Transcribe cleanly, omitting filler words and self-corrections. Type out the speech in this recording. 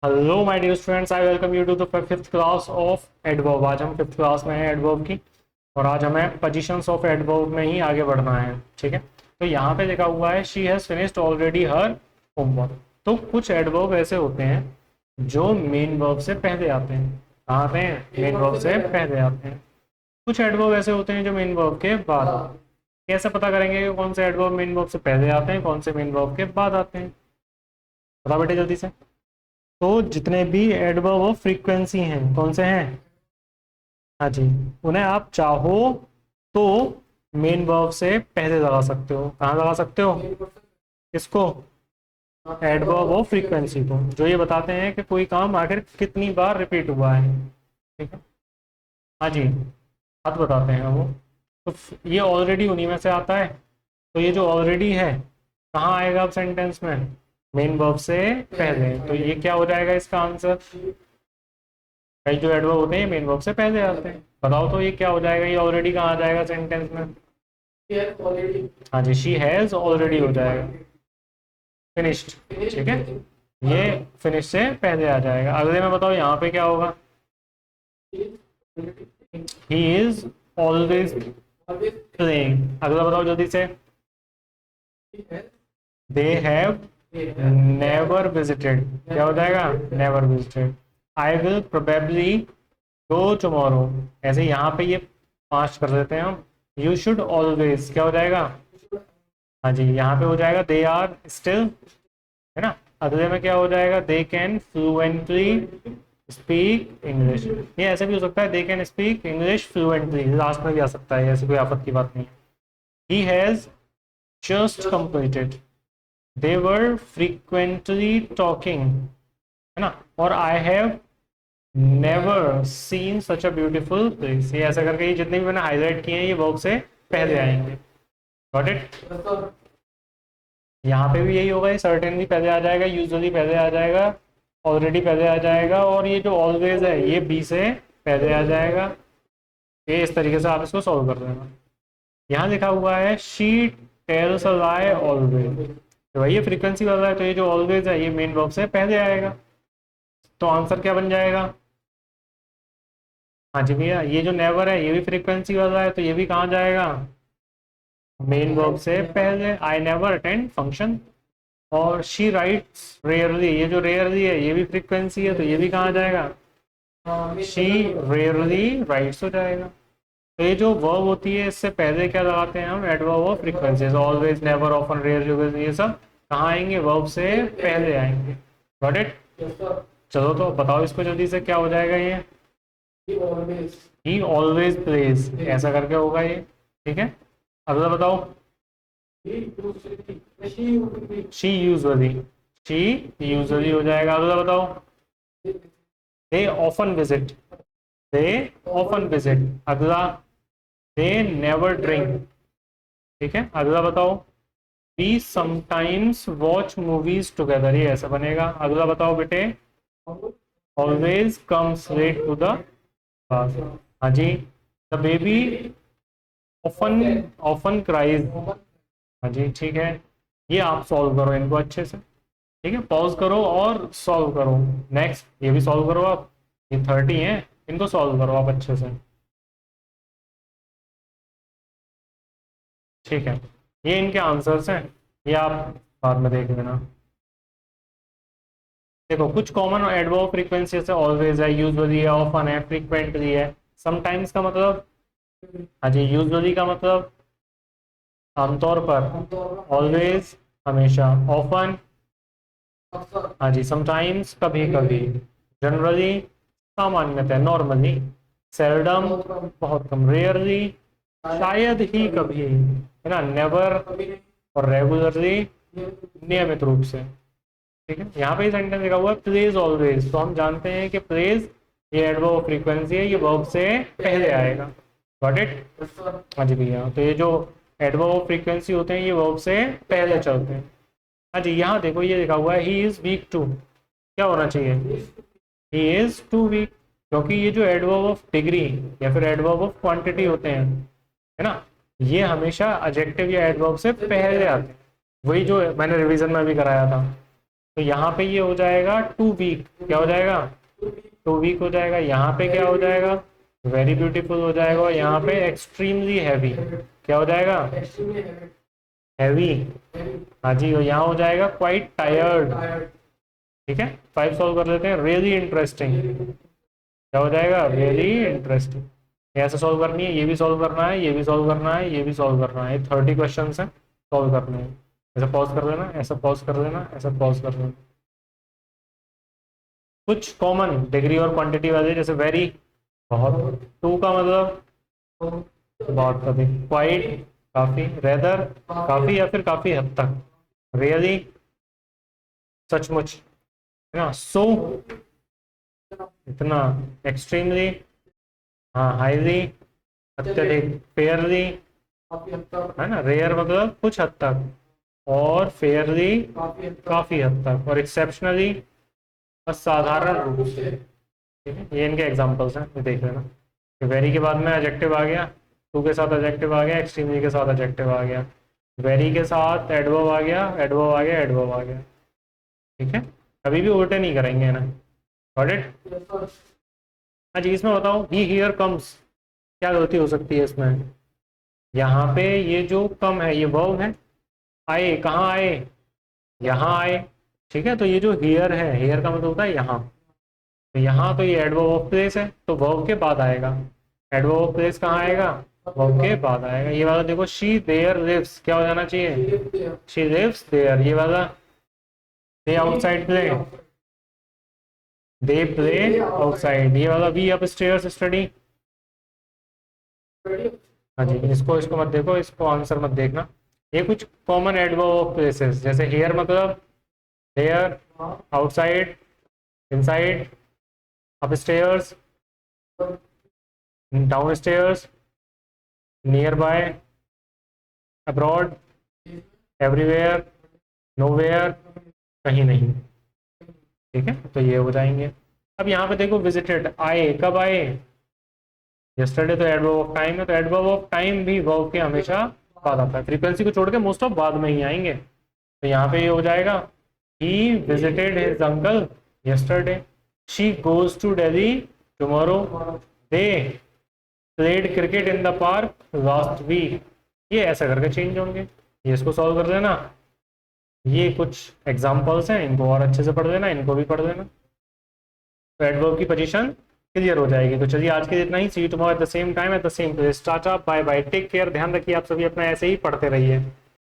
Hello my dear students, I welcome you to the fifth class of adverb. आज हम fifth class में हैं adverb की, और आज हमें पोजीशंस ऑफ एडवर्ब में ही आगे बढ़ना है। ठीक है, तो यहाँ पे लिखा हुआ है she has finished already her homework. तो कुछ एडवर्ब ऐसे होते हैं जो मेन वर्ब से पहले आते हैं। कहाँ आते हैं? मेन वर्ब से पहले आते हैं। कुछ एडवर्ब ऐसे होते हैं जो मेन वर्ब के बाद आते हैं। कैसे पता करेंगे कि कौन से एडवर्ब मेन वर्ब से पहले आते हैं, कौन से मेन वर्ब के बाद आते हैं? बता बेटे जल्दी से। तो जितने भी एडवर्ब ऑफ फ्रीक्वेंसी हैं कौन से हैं? हाँ जी, उन्हें आप चाहो तो मेन वर्ब से पहले लगा सकते हो। कहाँ लगा सकते हो इसको? एडवर्ब ऑफ फ्रीक्वेंसी को, जो ये बताते हैं कि कोई काम आखिर कितनी बार रिपीट हुआ है। ठीक है, हाँ जी, बात बताते हैं वो। तो ये ऑलरेडी उन्हीं में से आता है। तो ये जो ऑलरेडी है कहाँ आएगा अब सेंटेंस में? मेन वर्ब से पहले। तो ये क्या हो जाएगा इसका आंसर? कई जो एडवर्ब होते हैं मेन वर्ब से पहले आते हैं। बताओ तो ये क्या हो जाएगा? ये ऑलरेडी कहाँ आ जाएगा सेंटेंस में? हाँ जी, शी हैज ऑलरेडी हो जाएगा। फिनिश्ड, ठीक है, ये फिनिश से पहले आ जाएगा। अगले में बताओ यहाँ पे क्या होगा? He is always playing. अगला बताओ जल्दी से। They have never visited. क्या हो जाएगा? Never visited. I will probably go tomorrow. ऐसे यहाँ पे ये पांच कर देते हैं हम। यू शुड ऑलवेज, क्या हो जाएगा? हाँ जी, यहाँ पे हो जाएगा दे आर स्टिल, है ना। अगले में क्या हो जाएगा? They can fluently speak English. ये ऐसे भी हो सकता है, they can speak English fluently, last में भी आ सकता है, ऐसी कोई आफत की बात नहीं है। He has just completed. They were frequently talking, है ना। और I have never seen such a beautiful place. ये ऐसा करके ये जितने भी मैंने हाईलाइट किए हैं ये वर्ब से पहले आएंगे। Got it? यहाँ पे भी यही होगा, ये सर्टेनली पहले आ जाएगा, यूजुअली पहले आ जाएगा, ऑलरेडी पहले आ जाएगा, और ये जो ऑलवेज है ये बी से पहले आ जाएगा। ये इस तरीके से आप इसको सॉल्व कर देना। यहाँ लिखा हुआ है she tells a lie always. तो भाई ये फ्रीक्वेंसी वाला है, तो ये जो ऑलवेज है ये मेन वर्ब से पहले आएगा। तो आंसर क्या बन जाएगा? हाँ जी भैया, ये जो नेवर है ये भी फ्रीक्वेंसी वाला है, तो ये भी कहाँ जाएगा? मेन वर्ब से पहले। I never attend function. और शी राइट्स रेयरली, ये जो रेयरली है ये भी फ्रीक्वेंसी है, तो ये भी कहाँ जाएगा? शी रेयरली राइट्स हो जाएगा। तो ये जो वर्ब होती है इससे पहले क्या लगाते हैं हम? Adverb of frequency. Always, never, often, rare, ये सब कहाँ आएंगे? वर्ब से पहले आएंगे। Got it? चलो तो बताओ इसको जल्दी से, क्या हो जाएगा ये? ही ऑलवेज प्लेज, ऐसा करके होगा ये। ठीक है, अगला बताओ। शी यूजुअली, शी यूजुअली हो जाएगा। अगला बताओ। They often visit, they often visit. अगला, दे नेवर ड्रिंक। ठीक है, अगला बताओ। We sometimes watch movies together, ये ऐसा बनेगा। अगला बताओ बेटे। Always comes late to the class. हाँ जी। The baby often often cries. हाँ जी, ठीक है। ये आप सॉल्व करो इनको अच्छे से। ठीक है, पॉज करो और सॉल्व करो। नेक्स्ट ये भी सॉल्व करो आप। ये 30 हैं, इनको सॉल्व करो आप अच्छे से। ठीक है, ये इनके आंसर्स हैं, ये आप बाद में देख लेना। देखो, कुछ कॉमन एडवर्ब फ्रीक्वेंसी जैसे ऑलवेज है, यूजुअली है, ऑफन है, फ्रीक्वेंटली है, समटाइम्स का मतलब। हाँ जी, यूजुअली का मतलब आमतौर पर, ऑलवेज हमेशा, ऑफन हाँ जी समटाइम्स कभी कभी, जनरली सामान्यतः नॉर्मली, सेल्डम बहुत कम, रेयरली शायद ही कभी, है ना, नेवर और रेगुलरली नियमित रूप से। ठीक है, यहाँ पे ही सेंटेंस लिखा हुआ है प्लेज ऑलवेज, तो हम जानते हैं कि प्लेज ये एडवर्ब ऑफ फ्रीक्वेंसी है, ये वर्ब से पहले आएगा। Got it? हाँ जी भैया, तो ये जो एडवर्ब ऑफ फ्रीक्वेंसी होते हैं ये वर्ब से पहले चलते हैं। हाँ जी, यहाँ देखो ये लिखा हुआ है ही इज वीक टू, क्या होना चाहिए? ही इज टू वीक, क्योंकि ये जो एडवर्ब ऑफ डिग्री या फिर एडवर्ब ऑफ क्वांटिटी होते हैं, है ना, ये हमेशा एडजेक्टिव या एडवर्ब से पहले आते हैं। वही जो मैंने रिवीजन में भी कराया था। तो यहाँ पे ये हो जाएगा टू वीक, क्या हो जाएगा, टू वीक हो जाएगा। यहाँ पे क्या हो जाएगा, वेरी ब्यूटीफुल हो जाएगा। और यहाँ पे एक्सट्रीमली हैवी, क्या हो जाएगा, हैवी। हाँ जी, और यहाँ हो जाएगा क्वाइट टायर्ड। ठीक है, 5 सॉल्व कर लेते हैं। रियली इंटरेस्टिंग, क्या हो जाएगा, रियली इंटरेस्टिंग। ऐसे सॉल्व करनी है, ये भी सॉल्व करना है, ये भी सॉल्व करना है, ये भी सॉल्व करना है। 30 क्वेश्चन है सॉल्व करने हैं। ऐसा पॉज कर लेना, ऐसा पॉज कर लेना, ऐसा पॉज कर लेना। कुछ कॉमन डिग्री और क्वांटिटी वाले, जैसे वेरी बहुत, टू का मतलब बहुत अधिक, क्वाइट काफी, रेदर काफी या फिर काफी हद तक, रियली सचमुच, है ना, सो इतना, एक्सट्रीमली हाँ, हाईली अत्यधिक, फेयरली है ना, रेयर मतलब कुछ हद तक, और फेयरली काफी हद तक, और एक्सेप्शनली असाधारण रूप से। ठीक है, ये इनके एग्जांपल्स हैं, ये देख लेना। वेरी के बाद में एडजेक्टिव आ गया, टू के साथ एडजेक्टिव आ गया, एक्सट्रीमली के साथ एडजेक्टिव आ गया, वेरी के साथ एडवर्ब आ गया, एडवर्ब आ गया, एडवर्ब आ गया। ठीक है, कभी भी उल्टे नहीं करेंगे ना। Got it. हाँ जी, इसमें बताओ, ही हियर कम्स, क्या गलती हो सकती है इसमें। यहाँ पे ये जो कम है ये वर्ब है, आए कहाँ आए, यहाँ आए। ठीक है, तो ये जो हियर है, हियर का मतलब होता है यहाँ, तो यहाँ तो ये एडवर्ब ऑफ प्लेस है, तो वर्ब के बाद आएगा। एडवर्ब ऑफ प्लेस कहाँ आएगा, वर्ब के बाद आएगा। ये वाला देखो, शी देयर लिव्स, क्या हो जाना चाहिए, शी लिव्स देयर। ये वाला, they outside play, they play outside. ये वाला, वी अपस्टेयर्स स्टडी। हाँ जी, इसको इसको मत देखो, इसको आंसर मत देखना। ये कुछ कॉमन एडवर्ब ऑफ प्लेसेस, जैसे हियर मतलब there, outside, inside, upstairs, downstairs, nearby, abroad, everywhere, nowhere, कहीं नहीं। ठीक है, तो ये हो जाएंगे। अब यहाँ पे देखो, विजिटेड, आए, कब आए, यस्टरडे तो एडवर्ब ऑफ टाइम है, तो एडवर्ब ऑफ टाइम भी वर्ब के हमेशा बाद आता है। फ्रीक्वेंसी को छोड़ के मोस्ट ऑफ बाद में ही आएंगे। तो यहाँ पे ये हो जाएगा, he visited his uncle yesterday, she goes to Delhi tomorrow, they played cricket in the park last week. ये ऐसा करके चेंज होंगे। ये इसको सॉल्व कर लेना। ये कुछ एग्जांपल्स हैं, इनको और अच्छे से पढ़ लेना, इनको भी पढ़ लेना, तो एडवर्ब की पोजीशन क्लियर हो जाएगी। तो चलिए, आज के लिए इतना ही। See you tomorrow at the same time at the same place. Tata bye bye, take care, ध्यान रखिए आप सभी अपना, ऐसे ही पढ़ते रहिए।